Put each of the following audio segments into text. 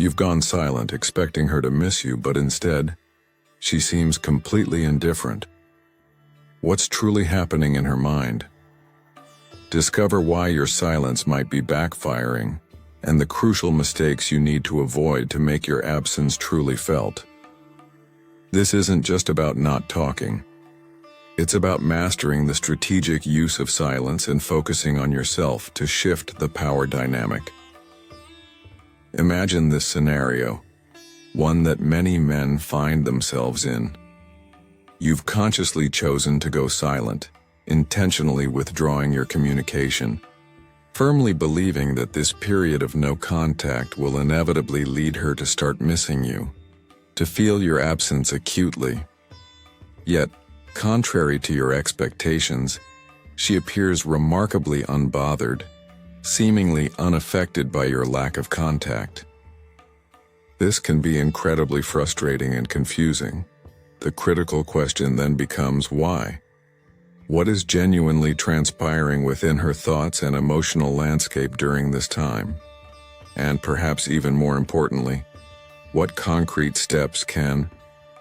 You've gone silent, expecting her to miss you, but instead, she seems completely indifferent. What's truly happening in her mind? Discover why your silence might be backfiring, and the crucial mistakes you need to avoid to make your absence truly felt. This isn't just about not talking. It's about mastering the strategic use of silence and focusing on yourself to shift the power dynamic. Imagine this scenario, one that many men find themselves in. You've consciously chosen to go silent, intentionally withdrawing your communication, firmly believing that this period of no contact will inevitably lead her to start missing you, to feel your absence acutely. Yet, contrary to your expectations, she appears remarkably unbothered, seemingly unaffected by your lack of contact. This can be incredibly frustrating and confusing. The critical question then becomes why? What is genuinely transpiring within her thoughts and emotional landscape during this time? And perhaps even more importantly, what concrete steps can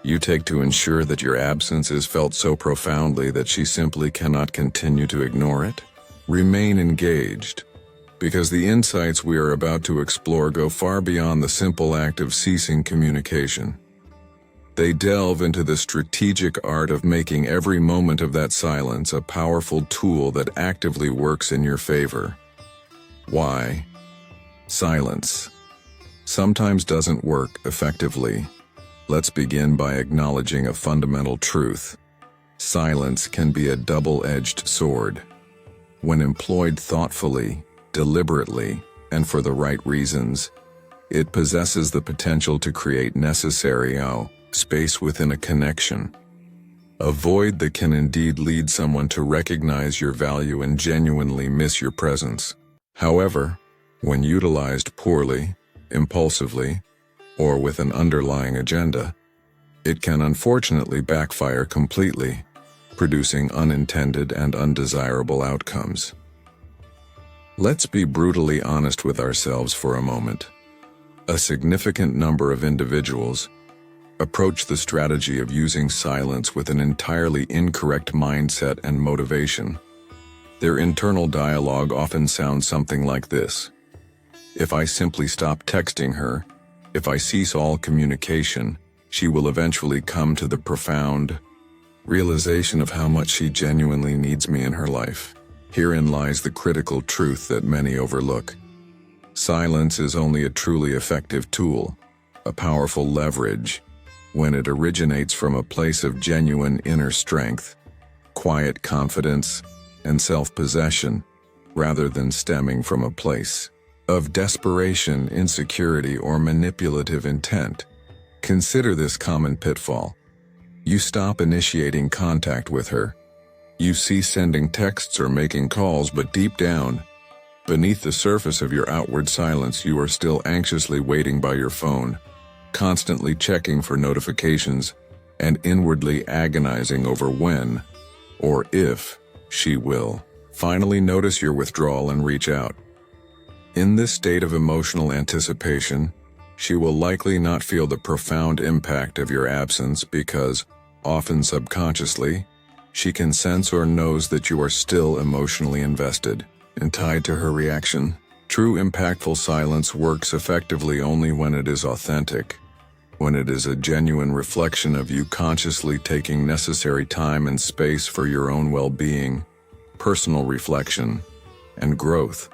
you take to ensure that your absence is felt so profoundly that she simply cannot continue to ignore it? Remain engaged, because the insights we are about to explore go far beyond the simple act of ceasing communication. They delve into the strategic art of making every moment of that silence a powerful tool that actively works in your favor. Why? Silence sometimes doesn't work effectively. Let's begin by acknowledging a fundamental truth. Silence can be a double-edged sword. When employed thoughtfully, deliberately, and for the right reasons, it possesses the potential to create necessary space within a connection. A void that can indeed lead someone to recognize your value and genuinely miss your presence. However, when utilized poorly, impulsively, or with an underlying agenda, it can unfortunately backfire completely, producing unintended and undesirable outcomes. Let's be brutally honest with ourselves for a moment. A significant number of individuals approach the strategy of using silence with an entirely incorrect mindset and motivation. Their internal dialogue often sounds something like this. If I simply stop texting her, if I cease all communication, she will eventually come to the profound realization of how much she genuinely needs me in her life. Herein lies the critical truth that many overlook. Silence is only a truly effective tool, a powerful leverage, when it originates from a place of genuine inner strength, quiet confidence, and self-possession, rather than stemming from a place of desperation, insecurity, or manipulative intent. Consider this common pitfall. You stop initiating contact with her. You cease sending texts or making calls, but deep down, beneath the surface of your outward silence, you are still anxiously waiting by your phone, constantly checking for notifications, and inwardly agonizing over when, or if, she will finally notice your withdrawal and reach out. In this state of emotional anticipation, she will likely not feel the profound impact of your absence because, often subconsciously, she can sense or knows that you are still emotionally invested and tied to her reaction. True impactful silence works effectively only when it is authentic, when it is a genuine reflection of you consciously taking necessary time and space for your own well-being, personal reflection, and growth,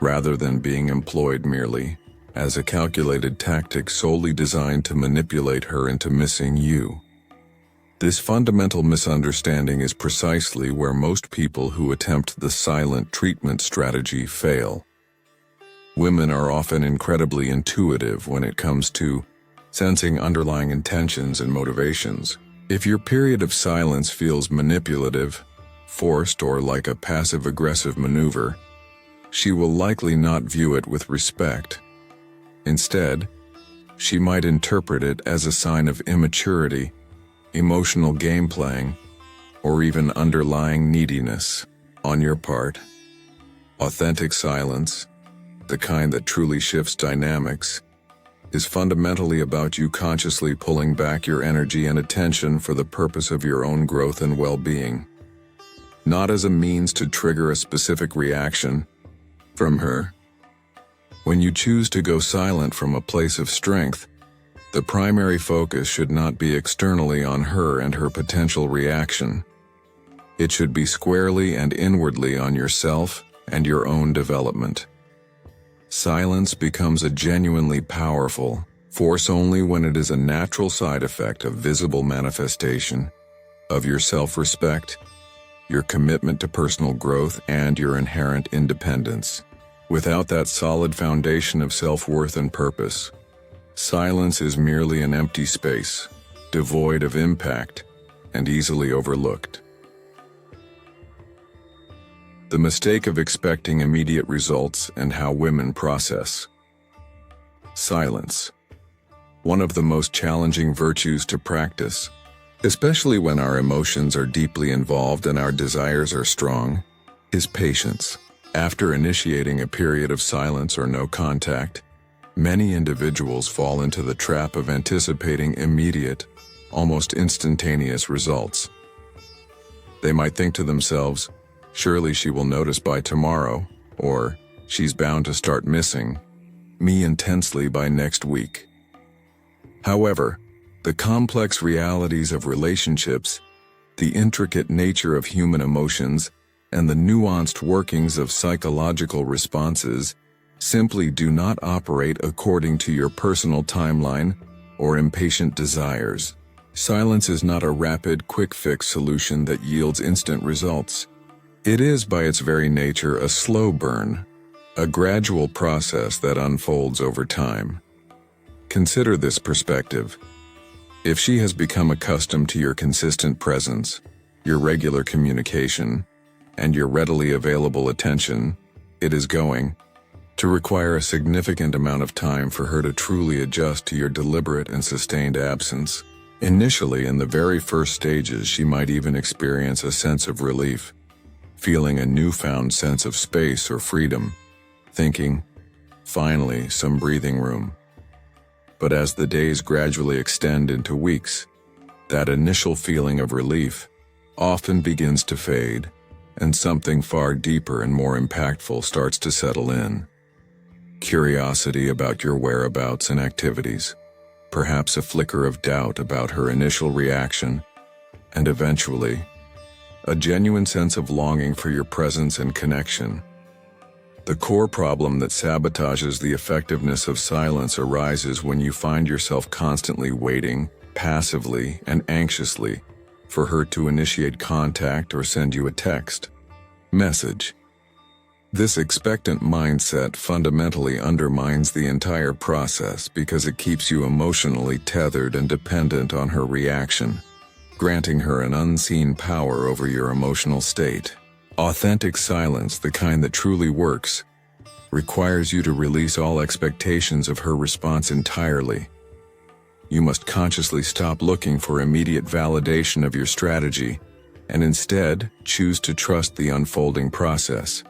rather than being employed merely as a calculated tactic solely designed to manipulate her into missing you. This fundamental misunderstanding is precisely where most people who attempt the silent treatment strategy fail. Women are often incredibly intuitive when it comes to sensing underlying intentions and motivations. If your period of silence feels manipulative, forced, or like a passive-aggressive maneuver, she will likely not view it with respect. Instead, she might interpret it as a sign of immaturity, emotional game playing, or even underlying neediness on your part. Authentic silence, the kind that truly shifts dynamics, is fundamentally about you consciously pulling back your energy and attention for the purpose of your own growth and well-being, not as a means to trigger a specific reaction from her. When you choose to go silent from a place of strength, the primary focus should not be externally on her and her potential reaction. It should be squarely and inwardly on yourself and your own development. Silence becomes a genuinely powerful force only when it is a natural side effect of visible manifestation of your self-respect, your commitment to personal growth, and your inherent independence. Without that solid foundation of self-worth and purpose, silence is merely an empty space, devoid of impact and easily overlooked. The mistake of expecting immediate results and how women process silence. One of the most challenging virtues to practice, especially when our emotions are deeply involved and our desires are strong, is patience. After initiating a period of silence or no contact, many individuals fall into the trap of anticipating immediate, almost instantaneous results. They might think to themselves, "Surely she will notice by tomorrow," or "She's bound to start missing me intensely by next week." However, the complex realities of relationships, the intricate nature of human emotions, and the nuanced workings of psychological responses simply do not operate according to your personal timeline or impatient desires. Silence is not a rapid, quick-fix solution that yields instant results. It is, by its very nature, a slow burn, a gradual process that unfolds over time. Consider this perspective. If she has become accustomed to your consistent presence, your regular communication, and your readily available attention, it is going to require a significant amount of time for her to truly adjust to your deliberate and sustained absence. Initially, in the very first stages, she might even experience a sense of relief, feeling a newfound sense of space or freedom, thinking, "Finally, some breathing room." But as the days gradually extend into weeks, that initial feeling of relief often begins to fade, and something far deeper and more impactful starts to settle in. Curiosity about your whereabouts and activities, perhaps a flicker of doubt about her initial reaction, and eventually, a genuine sense of longing for your presence and connection. The core problem that sabotages the effectiveness of silence arises when you find yourself constantly waiting, passively and anxiously, for her to initiate contact or send you a text message. This expectant mindset fundamentally undermines the entire process because it keeps you emotionally tethered and dependent on her reaction, granting her an unseen power over your emotional state. Authentic silence, the kind that truly works, requires you to release all expectations of her response entirely. You must consciously stop looking for immediate validation of your strategy and instead choose to trust the unfolding process.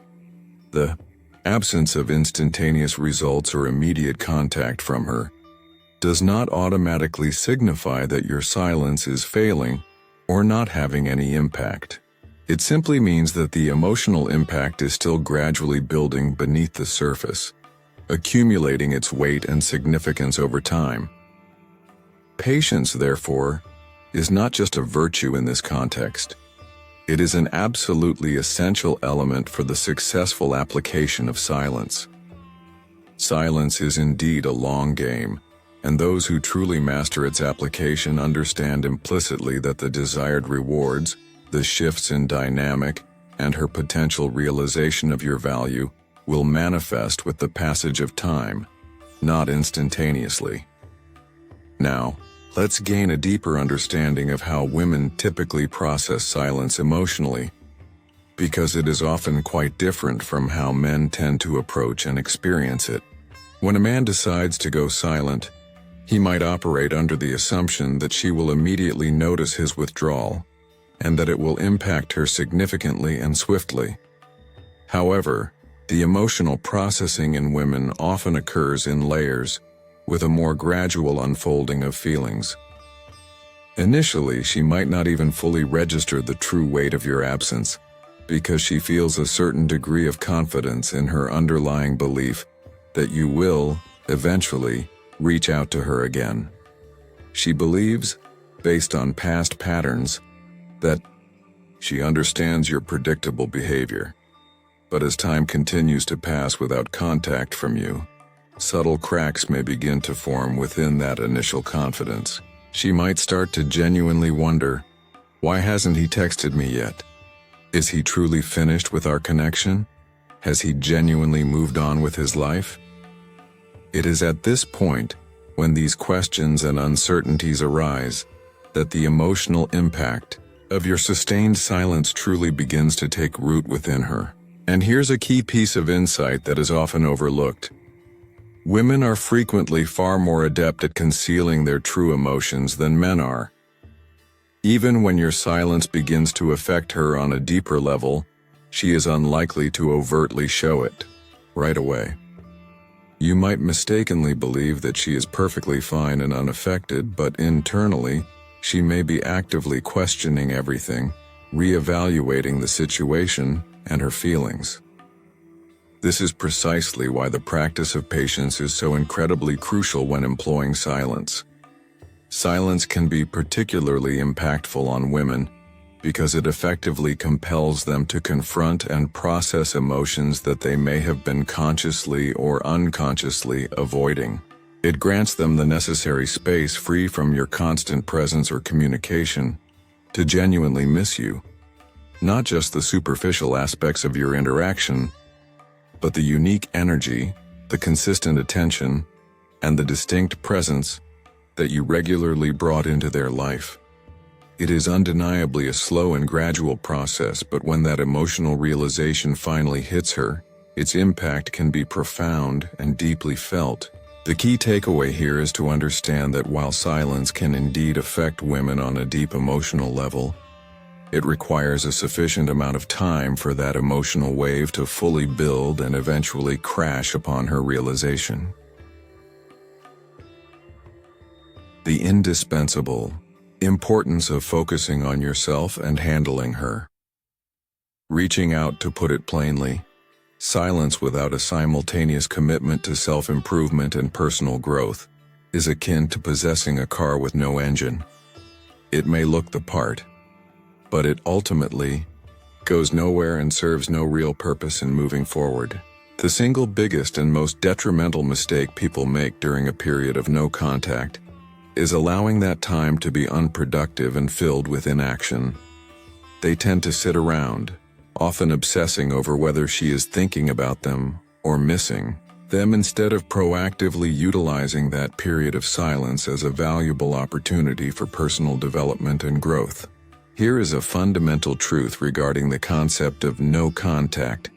The absence of instantaneous results or immediate contact from her does not automatically signify that your silence is failing or not having any impact. It simply means that the emotional impact is still gradually building beneath the surface, accumulating its weight and significance over time. Patience, therefore, is not just a virtue in this context. It is an absolutely essential element for the successful application of silence. Silence is indeed a long game, and those who truly master its application understand implicitly that the desired rewards, the shifts in dynamic, and her potential realization of your value will manifest with the passage of time, not instantaneously. Now, let's gain a deeper understanding of how women typically process silence emotionally, because it is often quite different from how men tend to approach and experience it. When a man decides to go silent, he might operate under the assumption that she will immediately notice his withdrawal, and that it will impact her significantly and swiftly. However, the emotional processing in women often occurs in layers, with a more gradual unfolding of feelings. Initially, she might not even fully register the true weight of your absence, because she feels a certain degree of confidence in her underlying belief that you will, eventually, reach out to her again. She believes, based on past patterns, that she understands your predictable behavior. But as time continues to pass without contact from you, subtle cracks may begin to form within that initial confidence. She might start to genuinely wonder, why hasn't he texted me yet? Is he truly finished with our connection? Has he genuinely moved on with his life? It is at this point, when these questions and uncertainties arise, that the emotional impact of your sustained silence truly begins to take root within her. And here's a key piece of insight that is often overlooked. Women are frequently far more adept at concealing their true emotions than men are. Even when your silence begins to affect her on a deeper level, she is unlikely to overtly show it right away. You might mistakenly believe that she is perfectly fine and unaffected, but internally, she may be actively questioning everything, reevaluating the situation and her feelings. This is precisely why the practice of patience is so incredibly crucial when employing silence. Silence can be particularly impactful on women because it effectively compels them to confront and process emotions that they may have been consciously or unconsciously avoiding. It grants them the necessary space free from your constant presence or communication to genuinely miss you, not just the superficial aspects of your interaction, but the unique energy, the consistent attention, and the distinct presence that you regularly brought into their life. It is undeniably a slow and gradual process, but when that emotional realization finally hits her, its impact can be profound and deeply felt. The key takeaway here is to understand that while silence can indeed affect women on a deep emotional level, it requires a sufficient amount of time for that emotional wave to fully build and eventually crash upon her realization. The indispensable importance of focusing on yourself and handling her. Reaching out, to put it plainly, silence without a simultaneous commitment to self-improvement and personal growth is akin to possessing a car with no engine. It may look the part, but it ultimately goes nowhere and serves no real purpose in moving forward. The single biggest and most detrimental mistake people make during a period of no contact is allowing that time to be unproductive and filled with inaction. They tend to sit around, often obsessing over whether she is thinking about them or missing them, instead of proactively utilizing that period of silence as a valuable opportunity for personal development and growth. Here is a fundamental truth regarding the concept of no contact.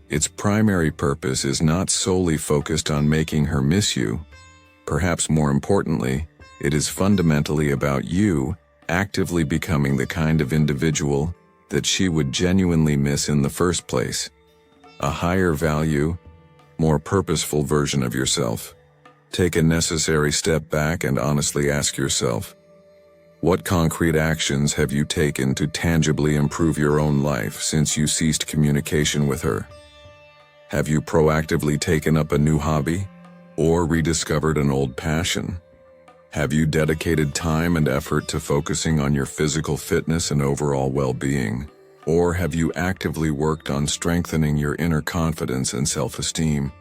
Its primary purpose is not solely focused on making her miss you. Perhaps more importantly, it is fundamentally about you actively becoming the kind of individual that she would genuinely miss in the first place. A higher value, more purposeful version of yourself. Take a necessary step back and honestly ask yourself, what concrete actions have you taken to tangibly improve your own life since you ceased communication with her? Have you proactively taken up a new hobby or rediscovered an old passion? Have you dedicated time and effort to focusing on your physical fitness and overall well-being? Or have you actively worked on strengthening your inner confidence and self-esteem?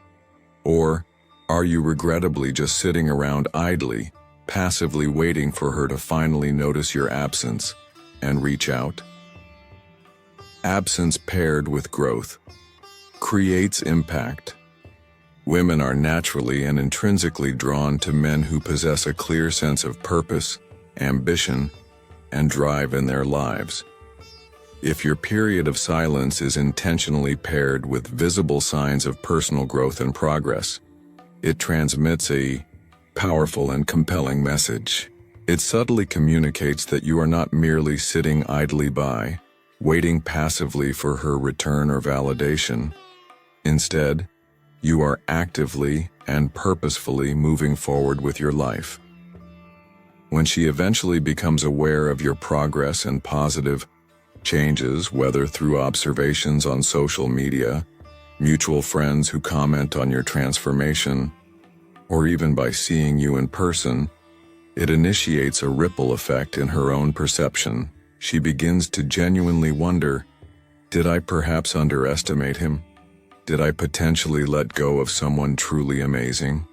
Or are you regrettably just sitting around idly, passively waiting for her to finally notice your absence and reach out? Absence paired with growth creates impact. Women are naturally and intrinsically drawn to men who possess a clear sense of purpose, ambition, and drive in their lives. If your period of silence is intentionally paired with visible signs of personal growth and progress, it transmits a powerful and compelling message. It subtly communicates that you are not merely sitting idly by, waiting passively for her return or validation. Instead, You are actively and purposefully moving forward with your life. When she eventually becomes aware of your progress and positive changes, whether through observations on social media, mutual friends who comment on your transformation, or even by seeing you in person, it initiates a ripple effect in her own perception. She begins to genuinely wonder, did I perhaps underestimate him? Did I potentially let go of someone truly amazing?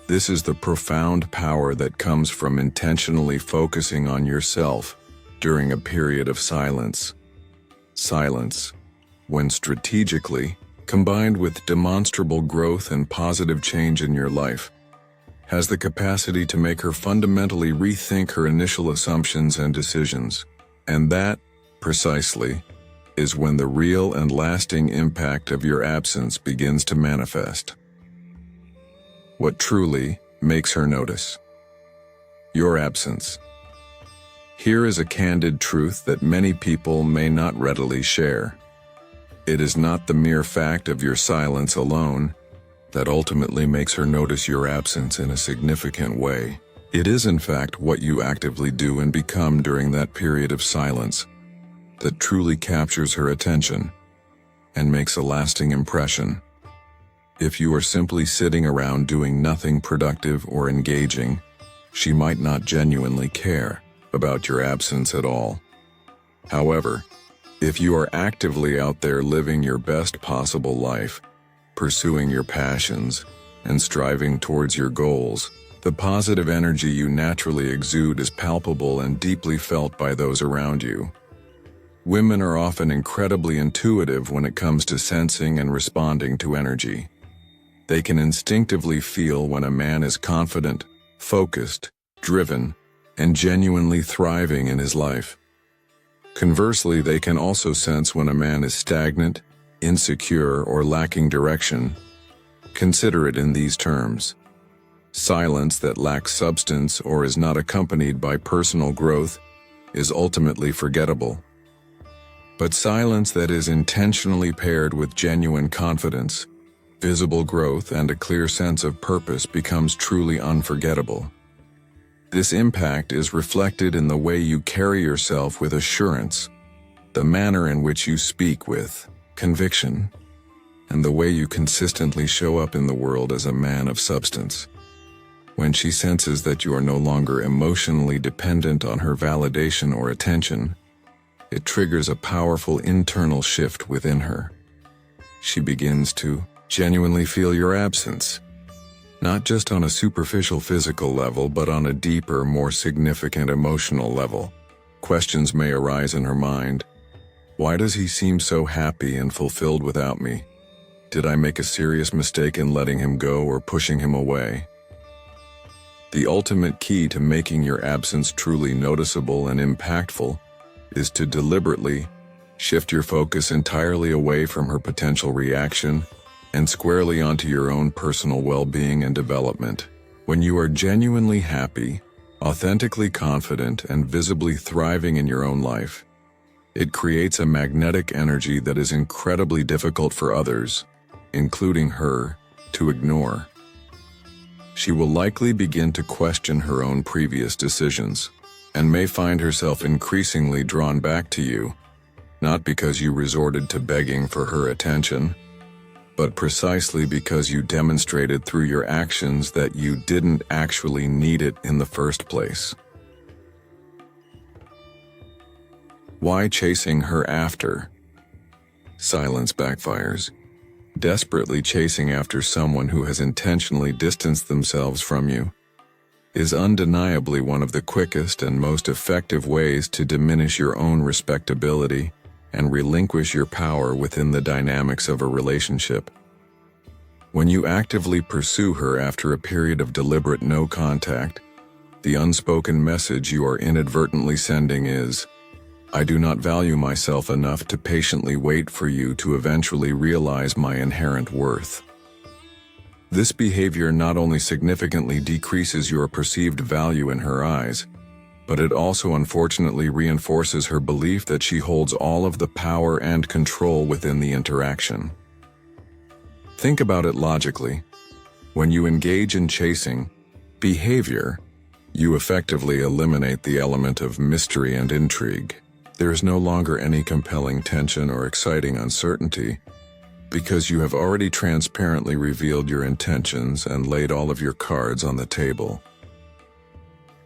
This is the profound power that comes from intentionally focusing on yourself during a period of silence. Silence, when strategically combined with demonstrable growth and positive change in your life, has the capacity to make her fundamentally rethink her initial assumptions and decisions. And that, precisely, is when the real and lasting impact of your absence begins to manifest. What truly makes her notice? Your absence. Here is a candid truth that many people may not readily share. It is not the mere fact of your silence alone that ultimately makes her notice your absence in a significant way. It is in fact what you actively do and become during that period of silence that truly captures her attention and makes a lasting impression. If you are simply sitting around doing nothing productive or engaging, she might not genuinely care about your absence at all. However, if you are actively out there living your best possible life, pursuing your passions, and striving towards your goals, the positive energy you naturally exude is palpable and deeply felt by those around you. Women are often incredibly intuitive when it comes to sensing and responding to energy. They can instinctively feel when a man is confident, focused, driven, and genuinely thriving in his life. Conversely, they can also sense when a man is stagnant, insecure, or lacking direction. Consider it in these terms. Silence that lacks substance or is not accompanied by personal growth is ultimately forgettable. But silence that is intentionally paired with genuine confidence, visible growth, and a clear sense of purpose becomes truly unforgettable. This impact is reflected in the way you carry yourself with assurance, the manner in which you speak with conviction, and the way you consistently show up in the world as a man of substance. When she senses that you are no longer emotionally dependent on her validation or attention, it triggers a powerful internal shift within her. She begins to genuinely feel your absence, not just on a superficial physical level, but on a deeper, more significant emotional level. Questions may arise in her mind. Why does he seem so happy and fulfilled without me? Did I make a serious mistake in letting him go or pushing him away? The ultimate key to making your absence truly noticeable and impactful is to deliberately shift your focus entirely away from her potential reaction and squarely onto your own personal well-being and development. When you are genuinely happy, authentically confident, and visibly thriving in your own life, it creates a magnetic energy that is incredibly difficult for others, including her, to ignore. She will likely begin to question her own previous decisions, and may find herself increasingly drawn back to you, not because you resorted to begging for her attention, but precisely because you demonstrated through your actions that you didn't actually need it in the first place. Why chasing her after? Silence backfires. Desperately chasing after someone who has intentionally distanced themselves from you is undeniably one of the quickest and most effective ways to diminish your own respectability and relinquish your power within the dynamics of a relationship. When you actively pursue her after a period of deliberate no contact, the unspoken message you are inadvertently sending is, I do not value myself enough to patiently wait for you to eventually realize my inherent worth. This behavior not only significantly decreases your perceived value in her eyes, but it also unfortunately reinforces her belief that she holds all of the power and control within the interaction. Think about it logically. When you engage in chasing behavior, you effectively eliminate the element of mystery and intrigue. There is no longer any compelling tension or exciting uncertainty because you have already transparently revealed your intentions and laid all of your cards on the table.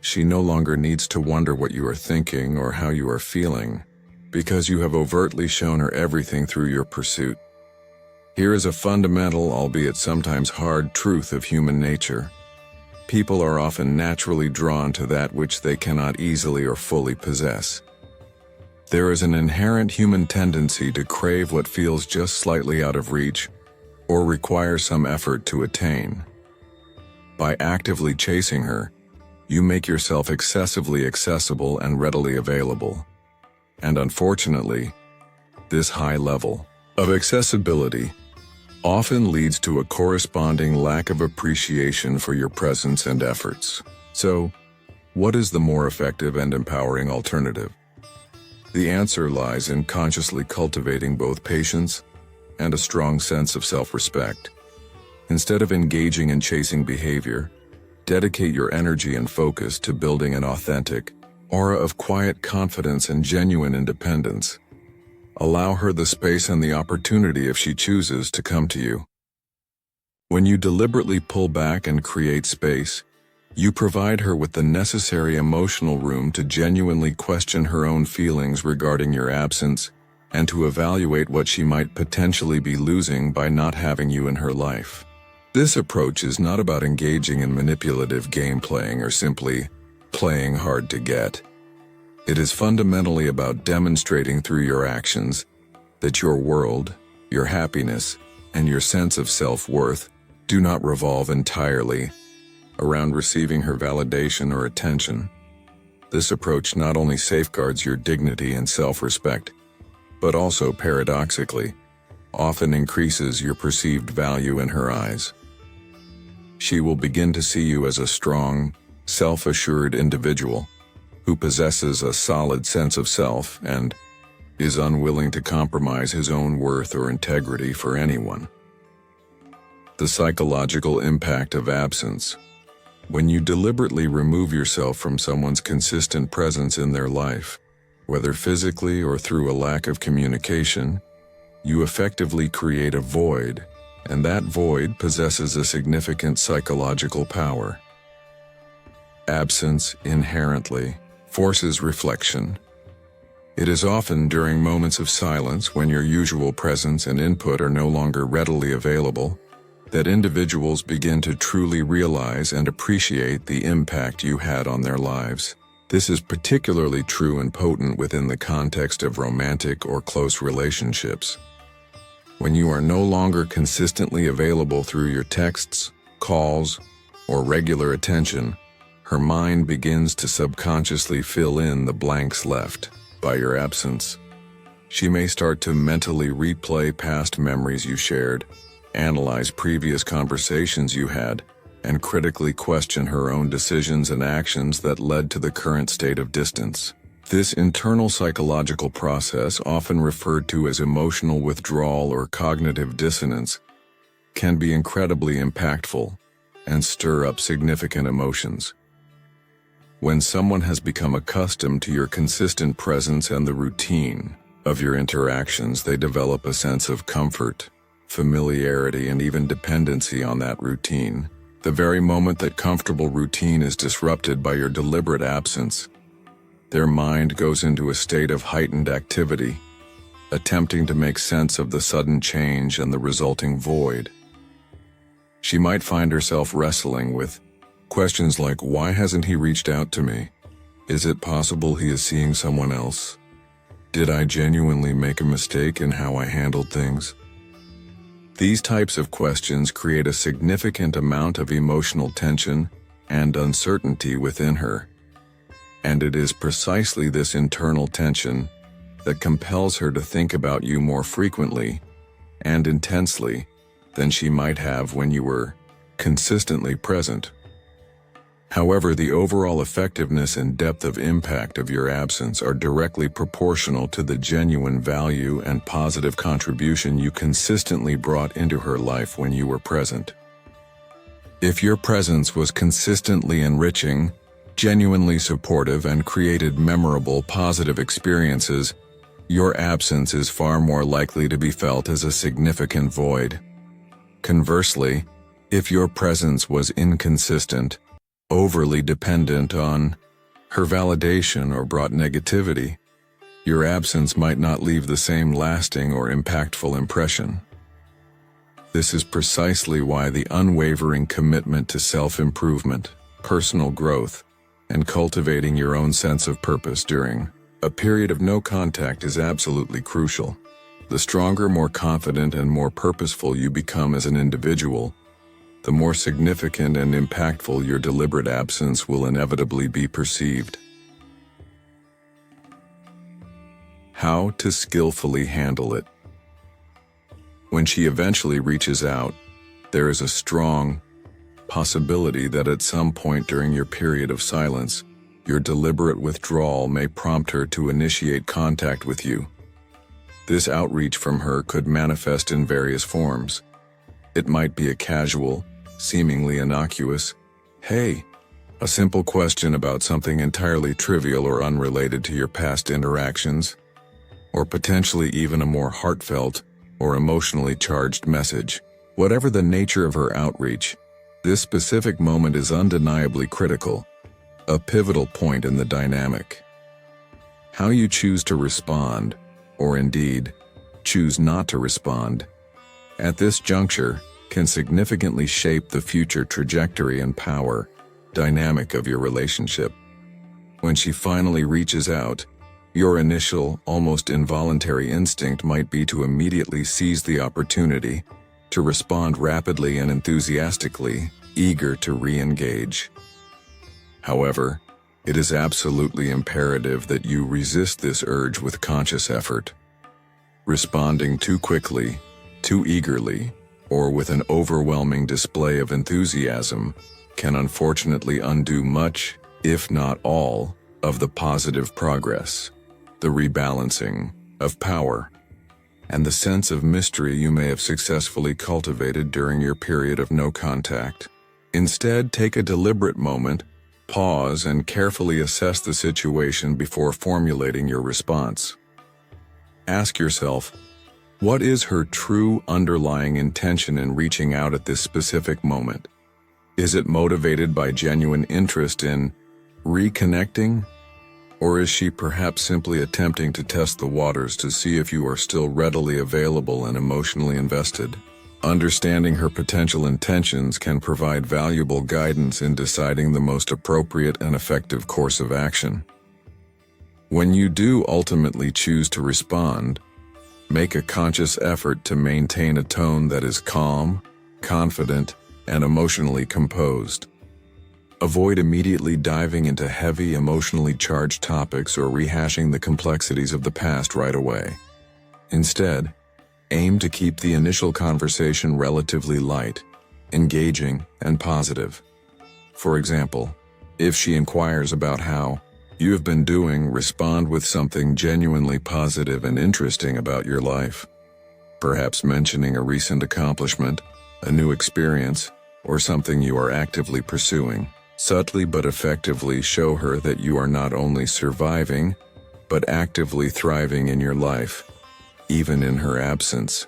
She no longer needs to wonder what you are thinking or how you are feeling because you have overtly shown her everything through your pursuit. Here is a fundamental, albeit sometimes hard, truth of human nature. People are often naturally drawn to that which they cannot easily or fully possess. There is an inherent human tendency to crave what feels just slightly out of reach or requires some effort to attain. By actively chasing her, you make yourself excessively accessible and readily available. And unfortunately, this high level of accessibility often leads to a corresponding lack of appreciation for your presence and efforts. So, what is the more effective and empowering alternative? The answer lies in consciously cultivating both patience and a strong sense of self-respect. Instead of engaging in chasing behavior, dedicate your energy and focus to building an authentic aura of quiet confidence and genuine independence. Allow her the space and the opportunity if she chooses to come to you. When you deliberately pull back and create space, you provide her with the necessary emotional room to genuinely question her own feelings regarding your absence and to evaluate what she might potentially be losing by not having you in her life. This approach is not about engaging in manipulative game playing or simply playing hard to get. It is fundamentally about demonstrating through your actions that your world, your happiness, and your sense of self-worth do not revolve entirely around receiving her validation or attention. This approach not only safeguards your dignity and self-respect, but also, paradoxically, often increases your perceived value in her eyes. She will begin to see you as a strong, self-assured individual who possesses a solid sense of self and is unwilling to compromise his own worth or integrity for anyone. The psychological impact of absence. When you deliberately remove yourself from someone's consistent presence in their life, whether physically or through a lack of communication, you effectively create a void, and that void possesses a significant psychological power. Absence inherently forces reflection. It is often during moments of silence when your usual presence and input are no longer readily available that individuals begin to truly realize and appreciate the impact you had on their lives. This is particularly true and potent within the context of romantic or close relationships. When you are no longer consistently available through your texts, calls, or regular attention, her mind begins to subconsciously fill in the blanks left by your absence. She may start to mentally replay past memories you shared, analyze previous conversations you had, and critically question her own decisions and actions that led to the current state of distance. This internal psychological process, often referred to as emotional withdrawal or cognitive dissonance, can be incredibly impactful and stir up significant emotions. When someone has become accustomed to your consistent presence and the routine of your interactions, they develop a sense of comfort, familiarity, and even dependency on that routine. The very moment that comfortable routine is disrupted by your deliberate absence, their mind goes into a state of heightened activity, attempting to make sense of the sudden change and the resulting void. She might find herself wrestling with questions like, why hasn't he reached out to me? Is it possible he is seeing someone else? Did I genuinely make a mistake in how I handled things? These types of questions create a significant amount of emotional tension and uncertainty within her. And it is precisely this internal tension that compels her to think about you more frequently and intensely than she might have when you were consistently present. However, the overall effectiveness and depth of impact of your absence are directly proportional to the genuine value and positive contribution you consistently brought into her life when you were present. If your presence was consistently enriching, genuinely supportive, and created memorable, positive experiences, your absence is far more likely to be felt as a significant void. Conversely, if your presence was inconsistent, overly dependent on her validation, or brought negativity, your absence might not leave the same lasting or impactful impression. This is precisely why the unwavering commitment to self-improvement, personal growth, and cultivating your own sense of purpose during a period of no contact is absolutely crucial. The stronger, more confident, and more purposeful you become as an individual, the more significant and impactful your deliberate absence will inevitably be perceived. How to skillfully handle it. When she eventually reaches out, there is a strong possibility that at some point during your period of silence, your deliberate withdrawal may prompt her to initiate contact with you. This outreach from her could manifest in various forms. It might be a casual, seemingly innocuous, "Hey," a simple question about something entirely trivial or unrelated to your past interactions, or potentially even a more heartfelt or emotionally charged message. Whatever the nature of her outreach, this specific moment is undeniably critical, a pivotal point in the dynamic. How you choose to respond, or indeed, choose not to respond, at this juncture can significantly shape the future trajectory and power dynamic of your relationship. When she finally reaches out, your initial, almost involuntary instinct might be to immediately seize the opportunity, to respond rapidly and enthusiastically, eager to re-engage. However, it is absolutely imperative that you resist this urge with conscious effort. Responding too quickly, too eagerly, or with an overwhelming display of enthusiasm can unfortunately undo much, if not all, of the positive progress, the rebalancing of power, and the sense of mystery you may have successfully cultivated during your period of no contact. Instead, take a deliberate moment, pause, and carefully assess the situation before formulating your response. Ask yourself, what is her true underlying intention in reaching out at this specific moment? Is it motivated by genuine interest in reconnecting? Or is she perhaps simply attempting to test the waters to see if you are still readily available and emotionally invested? Understanding her potential intentions can provide valuable guidance in deciding the most appropriate and effective course of action. When you do ultimately choose to respond, make a conscious effort to maintain a tone that is calm, confident, and emotionally composed. Avoid immediately diving into heavy, emotionally charged topics or rehashing the complexities of the past right away. Instead, aim to keep the initial conversation relatively light, engaging, and positive. For example, if she inquires about how you have been doing, respond with something genuinely positive and interesting about your life. Perhaps mentioning a recent accomplishment, a new experience, or something you are actively pursuing. Subtly but effectively show her that you are not only surviving, but actively thriving in your life, even in her absence.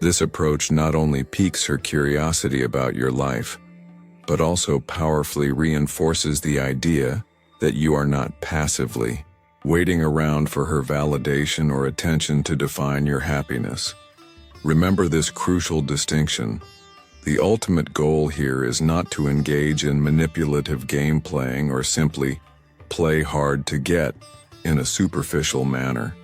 This approach not only piques her curiosity about your life, but also powerfully reinforces the idea that you are not passively waiting around for her validation or attention to define your happiness. Remember this crucial distinction. The ultimate goal here is not to engage in manipulative game playing or simply play hard to get in a superficial manner.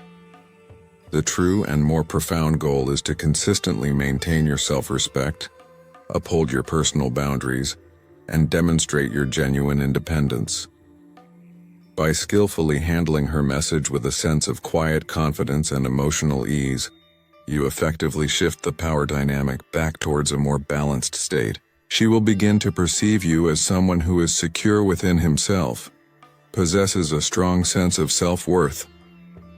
The true and more profound goal is to consistently maintain your self-respect, uphold your personal boundaries, and demonstrate your genuine independence. By skillfully handling her message with a sense of quiet confidence and emotional ease, you effectively shift the power dynamic back towards a more balanced state. She will begin to perceive you as someone who is secure within himself, possesses a strong sense of self-worth,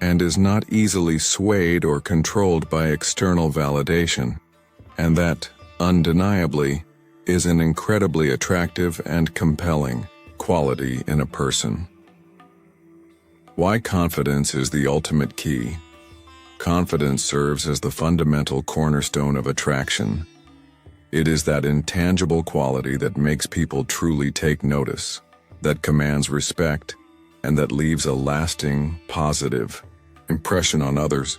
and is not easily swayed or controlled by external validation, and that, undeniably, is an incredibly attractive and compelling quality in a person. Why confidence is the ultimate key. Confidence serves as the fundamental cornerstone of attraction. It is that intangible quality that makes people truly take notice, that commands respect, and that leaves a lasting, positive impression on others.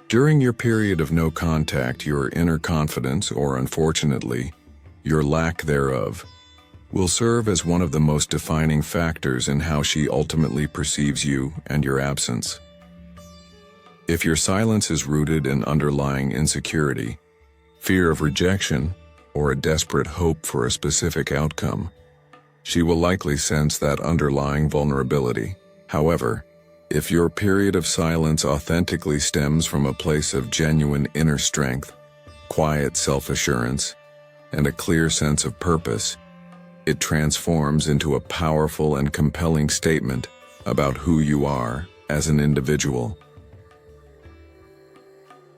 During your period of no contact, your inner confidence, or unfortunately, your lack thereof, will serve as one of the most defining factors in how she ultimately perceives you and your absence. If your silence is rooted in underlying insecurity, fear of rejection, or a desperate hope for a specific outcome, she will likely sense that underlying vulnerability. However, if your period of silence authentically stems from a place of genuine inner strength, quiet self-assurance, and a clear sense of purpose, it transforms into a powerful and compelling statement about who you are as an individual.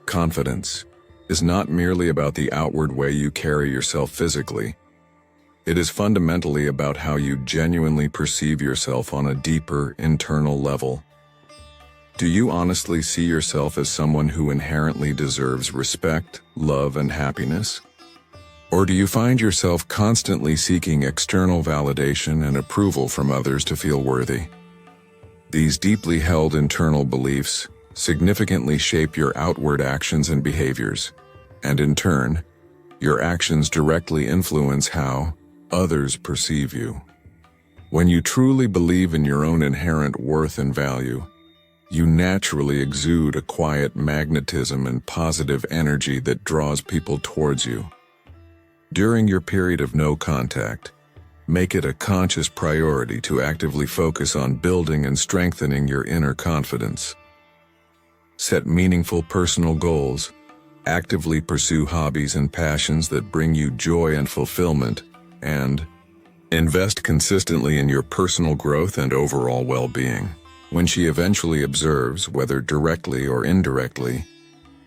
Confidence is not merely about the outward way you carry yourself physically. It is fundamentally about how you genuinely perceive yourself on a deeper, internal level. Do you honestly see yourself as someone who inherently deserves respect, love, and happiness? Or do you find yourself constantly seeking external validation and approval from others to feel worthy? These deeply held internal beliefs significantly shape your outward actions and behaviors, and in turn, your actions directly influence how others perceive you. When you truly believe in your own inherent worth and value, you naturally exude a quiet magnetism and positive energy that draws people towards you. During your period of no contact, make it a conscious priority to actively focus on building and strengthening your inner confidence. Set meaningful personal goals, actively pursue hobbies and passions that bring you joy and fulfillment, and invest consistently in your personal growth and overall well-being. When she eventually observes, whether directly or indirectly,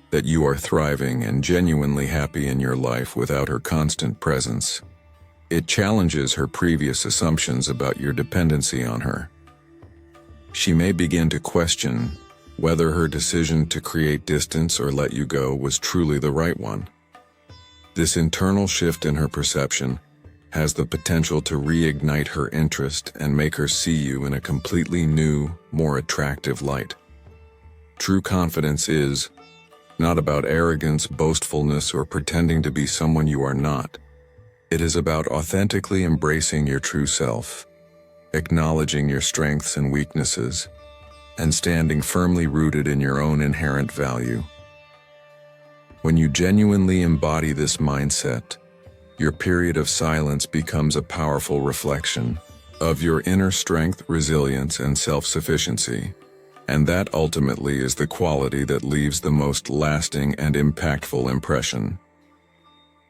that you are thriving and genuinely happy in your life without her constant presence, it challenges her previous assumptions about your dependency on her. She may begin to question whether her decision to create distance or let you go was truly the right one. This internal shift in her perception has the potential to reignite her interest and make her see you in a completely new, more attractive light. True confidence is not about arrogance, boastfulness, or pretending to be someone you are not. It is about authentically embracing your true self, acknowledging your strengths and weaknesses, and standing firmly rooted in your own inherent value. When you genuinely embody this mindset, your period of silence becomes a powerful reflection of your inner strength, resilience, and self-sufficiency, and that ultimately is the quality that leaves the most lasting and impactful impression.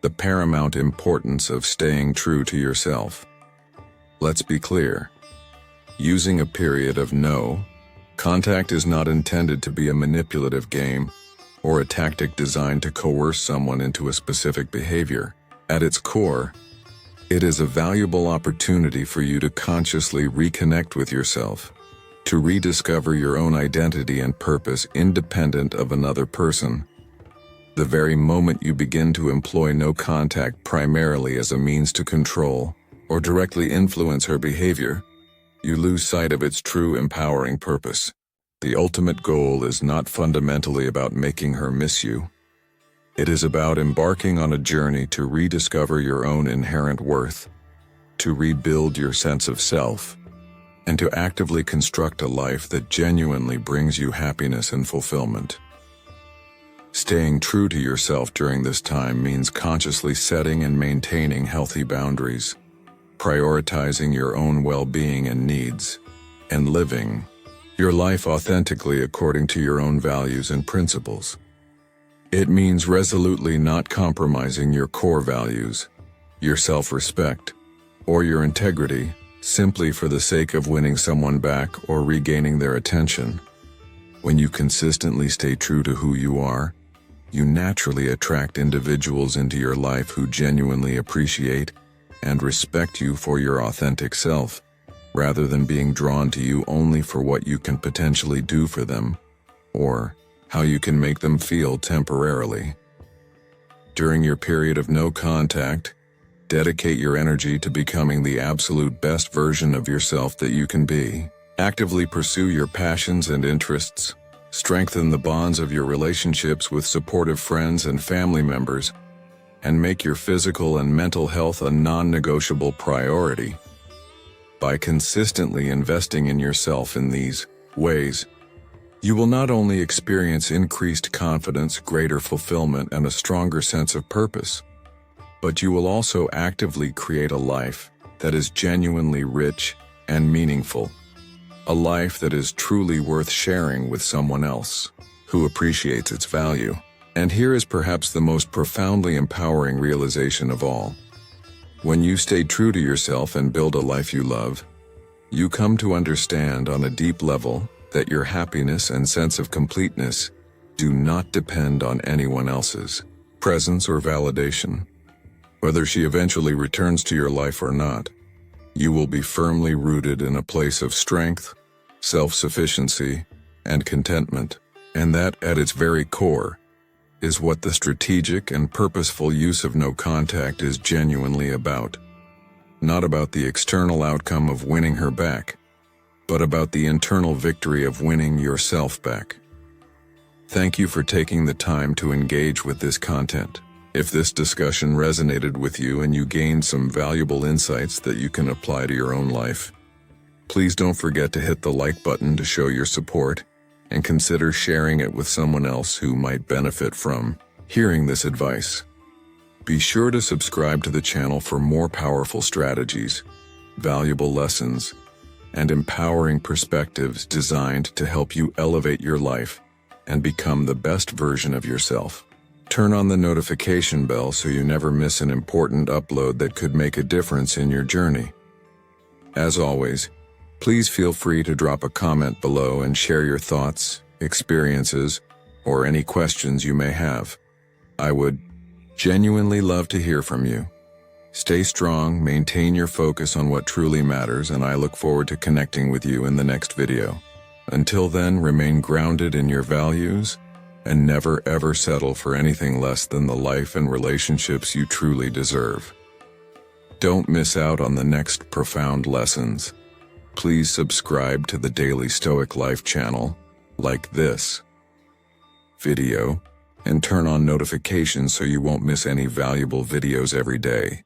The paramount importance of staying true to yourself. Let's be clear. Using a period of no contact is not intended to be a manipulative game or a tactic designed to coerce someone into a specific behavior. At its core, it is a valuable opportunity for you to consciously reconnect with yourself, to rediscover your own identity and purpose independent of another person. The very moment you begin to employ no contact primarily as a means to control or directly influence her behavior, you lose sight of its true empowering purpose. The ultimate goal is not fundamentally about making her miss you. It is about embarking on a journey to rediscover your own inherent worth, to rebuild your sense of self, and to actively construct a life that genuinely brings you happiness and fulfillment. Staying true to yourself during this time means consciously setting and maintaining healthy boundaries, prioritizing your own well-being and needs, and living your life authentically according to your own values and principles. It means resolutely not compromising your core values, your self-respect, or your integrity simply for the sake of winning someone back or regaining their attention. When you consistently stay true to who you are, you naturally attract individuals into your life who genuinely appreciate and respect you for your authentic self, rather than being drawn to you only for what you can potentially do for them, or how you can make them feel temporarily. During your period of no contact, dedicate your energy to becoming the absolute best version of yourself that you can be. Actively pursue your passions and interests, strengthen the bonds of your relationships with supportive friends and family members, and make your physical and mental health a non-negotiable priority. By consistently investing in yourself in these ways, you will not only experience increased confidence, greater fulfillment, and a stronger sense of purpose, but you will also actively create a life that is genuinely rich and meaningful. A life that is truly worth sharing with someone else who appreciates its value. And here is perhaps the most profoundly empowering realization of all. When you stay true to yourself and build a life you love, you come to understand on a deep level that your happiness and sense of completeness do not depend on anyone else's presence or validation. Whether she eventually returns to your life or not, you will be firmly rooted in a place of strength, self-sufficiency, and contentment. And that, at its very core, is what the strategic and purposeful use of no contact is genuinely about. Not about the external outcome of winning her back, but about the internal victory of winning yourself back. Thank you for taking the time to engage with this content. If this discussion resonated with you and you gained some valuable insights that you can apply to your own life, please don't forget to hit the like button to show your support, and consider sharing it with someone else who might benefit from hearing this advice. Be sure to subscribe to the channel for more powerful strategies, valuable lessons, and empowering perspectives designed to help you elevate your life and become the best version of yourself. Turn on the notification bell so you never miss an important upload that could make a difference in your journey. As always, please feel free to drop a comment below and share your thoughts, experiences, or any questions you may have. I would genuinely love to hear from you. Stay strong, maintain your focus on what truly matters, and I look forward to connecting with you in the next video. Until then, remain grounded in your values and never ever settle for anything less than the life and relationships you truly deserve. Don't miss out on the next profound lessons. Please subscribe to the Daily Stoic Life channel, like this video, and turn on notifications so you won't miss any valuable videos every day.